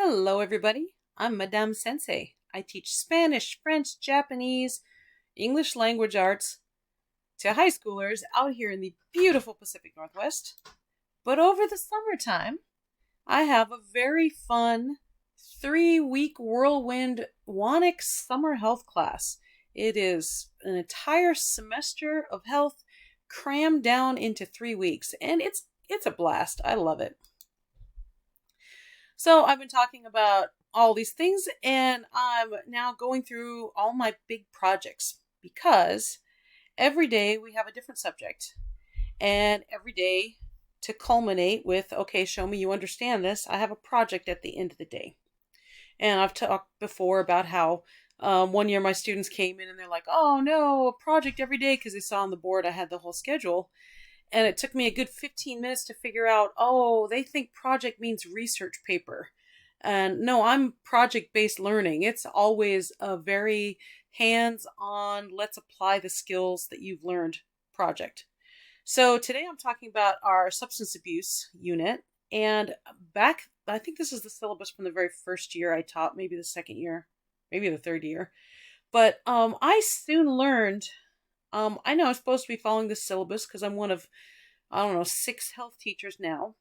Hello, everybody. I'm Madame Sensei. I teach Spanish, French, Japanese, English language arts to high schoolers out here in the beautiful Pacific Northwest. But over the summertime, I have a very fun 3-week whirlwind Wanix summer health class. It is an entire semester of health crammed down into 3 weeks, and it's a blast. I love it. So I've been talking about all these things, and I'm now going through all my big projects because every day we have a different subject, and every day to culminate with, okay, show me you understand this, I have a project at the end of the day. And I've talked before about how one year my students came in and they're like, oh no, a project every day, because they saw on the board I had the whole schedule. And it took me a good 15 minutes to figure out, oh, they think project means research paper. And no, I'm project-based learning. It's always a very hands-on, let's apply the skills that you've learned project. So today I'm talking about our substance abuse unit. And I think this is the syllabus from the very first year I taught, maybe the second year, maybe the third year. But I soon learned, I know I'm supposed to be following this syllabus because I'm one of, 6 health teachers now.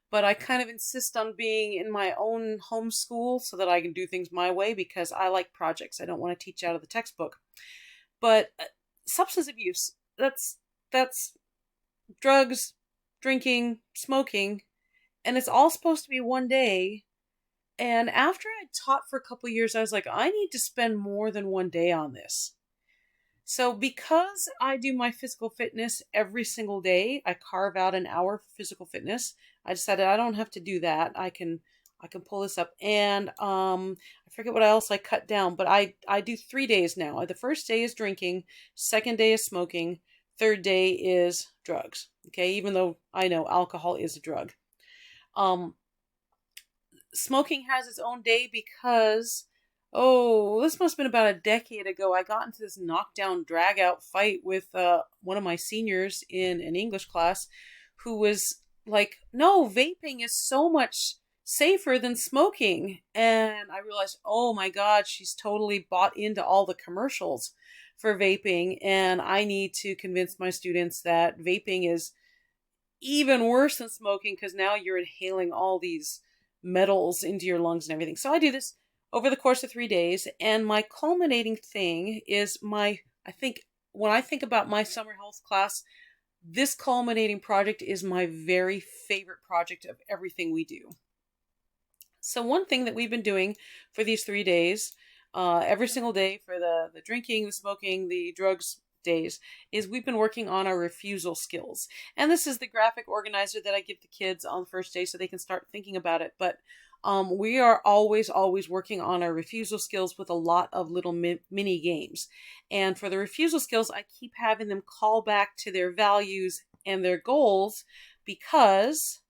But I kind of insist on being in my own home school so that I can do things my way because I like projects. I don't want to teach out of the textbook. But substance abuse, that's drugs, drinking, smoking, and it's all supposed to be one day. And after I taught for a couple of years, I was like, I need to spend more than one day on this. So because I do my physical fitness every single day, I carve out an hour for physical fitness. I decided I don't have to do that. I can pull this up, and I forget what else I cut down, but I do 3 days now. The first day is drinking, second day is smoking, third day is drugs. Okay, even though I know alcohol is a drug. Smoking has its own day because, this must have been about a decade ago. I got into this knockdown, drag-out fight with one of my seniors in an English class who was like, no, vaping is so much safer than smoking. And I realized, oh my God, she's totally bought into all the commercials for vaping. And I need to convince my students that vaping is even worse than smoking because now you're inhaling all these metals into your lungs and everything. So I do this over the course of 3 days, and my culminating thing is when I think about my summer health class, this culminating project is my very favorite project of everything we do. So one thing that we've been doing for these 3 days, every single day for the drinking, the smoking, the drugs days, is we've been working on our refusal skills. And this is the graphic organizer that I give the kids on the first day so they can start thinking about it. But we are always working on our refusal skills with a lot of little mini games. And for the refusal skills, I keep having them call back to their values and their goals because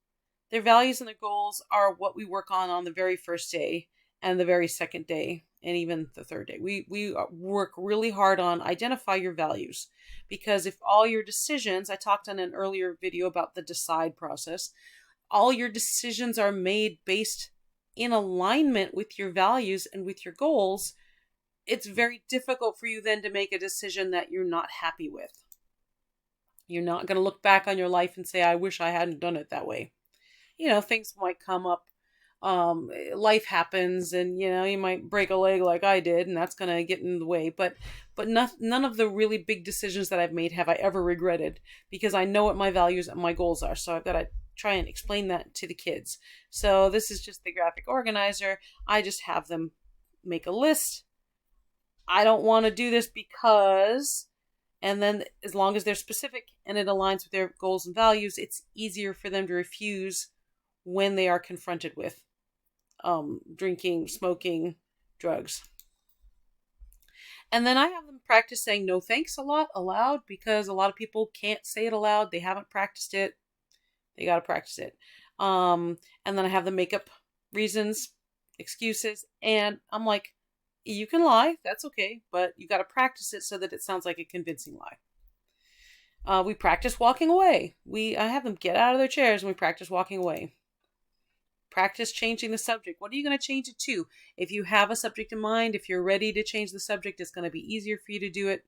their values and their goals are what we work on the very first day and the very second day and even the third day. We work really hard on identify your values, because if all your decisions, I talked on an earlier video about the decide process, all your decisions are made based in alignment with your values and with your goals, it's very difficult for you then to make a decision that you're not happy with. You're not going to look back on your life and say, I wish I hadn't done it that way. Things might come up. Life happens, and you might break a leg like I did, and that's going to get in the way. But none of the really big decisions that I've made have I ever regretted, because I know what my values and my goals are. So I've got to try and explain that to the kids. So this is just the graphic organizer. I just have them make a list. I don't want to do this because, and then as long as they're specific and it aligns with their goals and values, it's easier for them to refuse when they are confronted with drinking, smoking, drugs. And then I have them practice saying no thanks a lot aloud, because a lot of people can't say it aloud. They haven't practiced it. They got to practice it. And then I have them make up reasons, excuses, and I'm like, you can lie, that's okay, but you got to practice it so that it sounds like a convincing lie. We practice walking away. I have them get out of their chairs and we practice walking away. Practice changing the subject. What are you going to change it to? If you have a subject in mind, if you're ready to change the subject, it's going to be easier for you to do it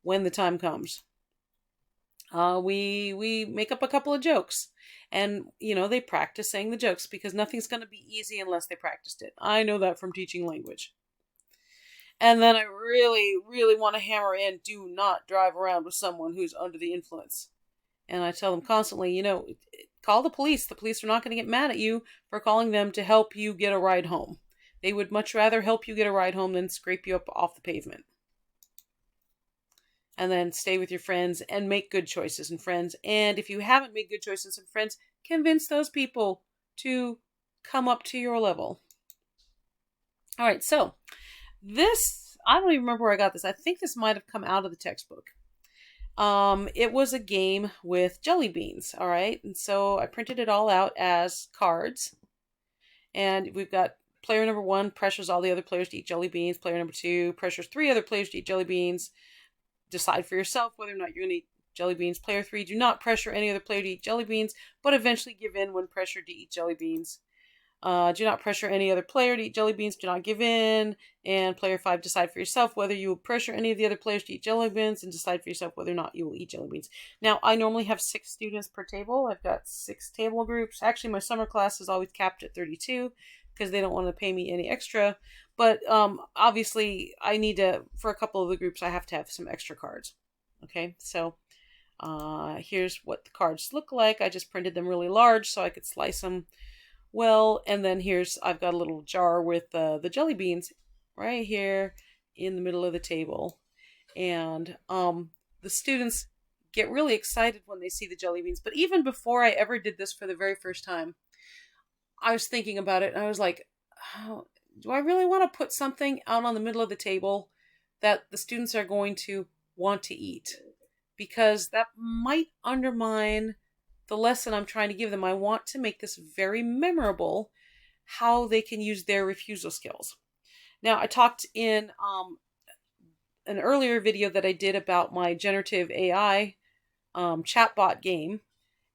when the time comes. We make up a couple of jokes, and they practice saying the jokes because nothing's going to be easy unless they practiced it. I know that from teaching language. And then I really, really want to hammer in, do not drive around with someone who's under the influence. And I tell them constantly, call the police. The police are not going to get mad at you for calling them to help you get a ride home. They would much rather help you get a ride home than scrape you up off the pavement. And then stay with your friends and make good choices and friends. And if you haven't made good choices and friends, convince those people to come up to your level. All right, so this, I don't even remember where I got this. I think this might have come out of the textbook. It was a game with jelly beans, all right? And so I printed it all out as cards. And we've got player number 1 pressures all the other players to eat jelly beans. Player number 2 pressures 3 other players to eat jelly beans. Decide for yourself whether or not you're going to eat jelly beans. Player 3, do not pressure any other player to eat jelly beans, but eventually give in when pressured to eat jelly beans. Do not pressure any other player to eat jelly beans. Do not give in. And player 5, decide for yourself whether you will pressure any of the other players to eat jelly beans and decide for yourself whether or not you will eat jelly beans. Now, I normally have 6 students per table. I've got 6 table groups. Actually, my summer class is always capped at 32 because they don't want to pay me any extra. But obviously, I need to, for a couple of the groups, I have to have some extra cards. Okay, so here's what the cards look like. I just printed them really large so I could slice them well. And then I've got a little jar with the jelly beans right here in the middle of the table. And the students get really excited when they see the jelly beans. But even before I ever did this for the very first time, I was thinking about it and I was like, oh, do I really want to put something out on the middle of the table that the students are going to want to eat? Because that might undermine the lesson I'm trying to give them. I want to make this very memorable, how they can use their refusal skills. Now, I talked in an earlier video that I did about my generative AI chatbot game.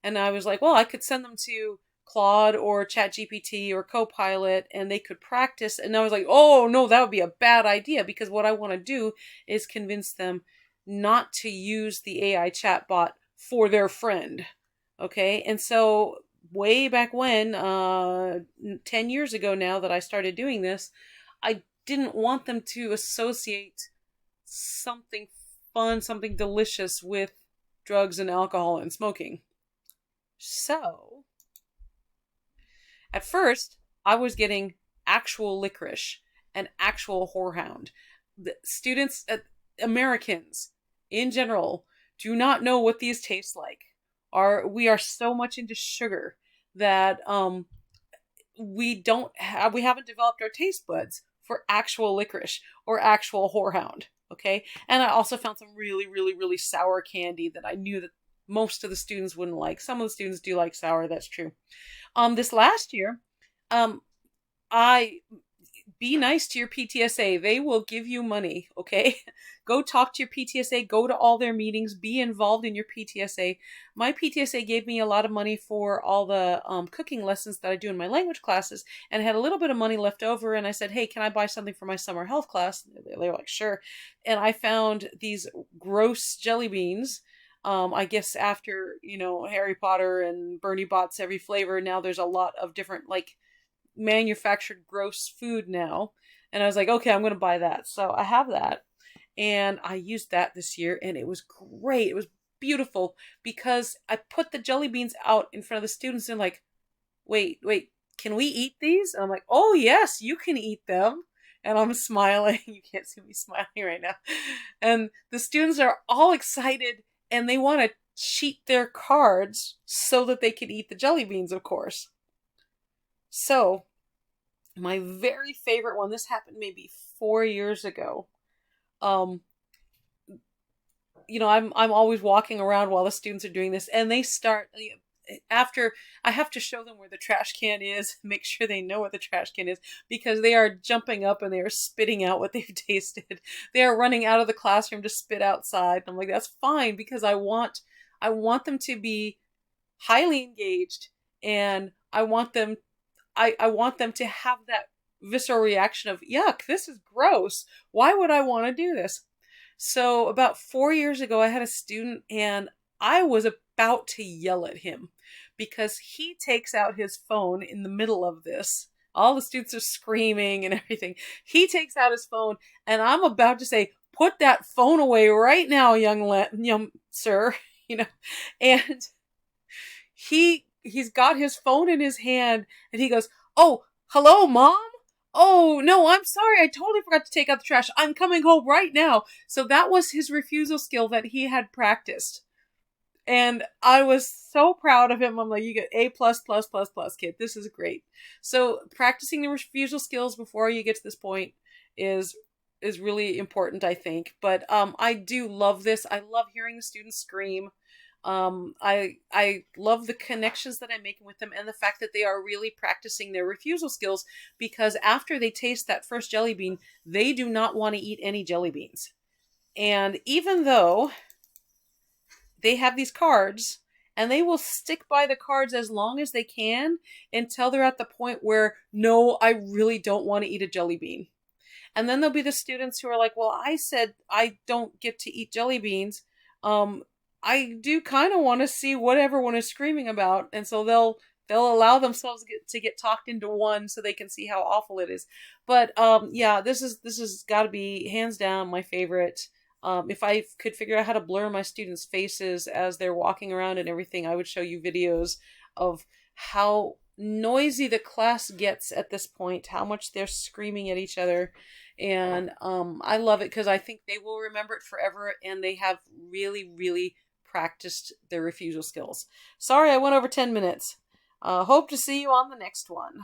And I was like, well, I could send them to Claude or ChatGPT or Copilot and they could practice. And I was like, oh no, that would be a bad idea, because what I want to do is convince them not to use the AI chatbot for their friend. Okay. And so way back when, 10 years ago now that I started doing this, I didn't want them to associate something fun, something delicious with drugs and alcohol and smoking. So at first, I was getting actual licorice and actual whorehound. The students, Americans in general, do not know what these taste like. We are so much into sugar that we haven't developed our taste buds for actual licorice or actual whorehound. Okay, and I also found some really, really, really sour candy that I knew that most of the students wouldn't like. Some of the students do like sour, that's true. This last year, be nice to your PTSA. They will give you money, okay? Go talk to your PTSA, go to all their meetings, be involved in your PTSA. My PTSA gave me a lot of money for all the cooking lessons that I do in my language classes, and had a little bit of money left over, and I said, hey, can I buy something for my summer health class? They were like, sure. And I found these gross jelly beans. I guess after, Harry Potter and Bernie Bott's every flavor, now there's a lot of different, manufactured gross food now. And I was like, okay, I'm going to buy that. So I have that. And I used that this year, and it was great. It was beautiful because I put the jelly beans out in front of the students and like, wait, can we eat these? And I'm like, oh yes, you can eat them. And I'm smiling. You can't see me smiling right now. And the students are all excited, and they want to cheat their cards so that they can eat the jelly beans, of course. So, my very favorite one, this happened maybe 4 years ago. I'm always walking around while the students are doing this, and they start, after, I have to show them where the trash can is, make sure they know what the trash can is, because they are jumping up and they are spitting out what they've tasted. They are running out of the classroom to spit outside. And I'm like, that's fine, because I want them to be highly engaged, and I want them I want them to have that visceral reaction of, yuck, this is gross. Why would I want to do this? So about 4 years ago, I had a student and I was about to yell at him because he takes out his phone in the middle of this. All the students are screaming and everything. He takes out his phone and I'm about to say, put that phone away right now, young sir, you know, and he's got his phone in his hand and he goes, "Oh, hello, mom? Oh, no, I'm sorry. I totally forgot to take out the trash. I'm coming home right now." So that was his refusal skill that he had practiced. And I was so proud of him. I'm like, you get A plus plus plus plus, kid. This is great. So practicing the refusal skills before you get to this point is is really important, I think. But I do love this. I love hearing the students scream. I love the connections that I'm making with them and the fact that they are really practicing their refusal skills, because after they taste that first jelly bean, they do not want to eat any jelly beans. And even though they have these cards, and they will stick by the cards as long as they can until they're at the point where, no, I really don't want to eat a jelly bean. And then there'll be the students who are like, well, I said I don't get to eat jelly beans. Um, I do kind of want to see what everyone is screaming about. And so they'll allow themselves to get talked into one so they can see how awful it is. But yeah, this has got to be hands down my favorite. If I could figure out how to blur my students' faces as they're walking around and everything, I would show you videos of how noisy the class gets at this point, how much they're screaming at each other. And I love it because I think they will remember it forever, and they have really, really practiced their refusal skills. Sorry, I went over 10 minutes. Hope to see you on the next one.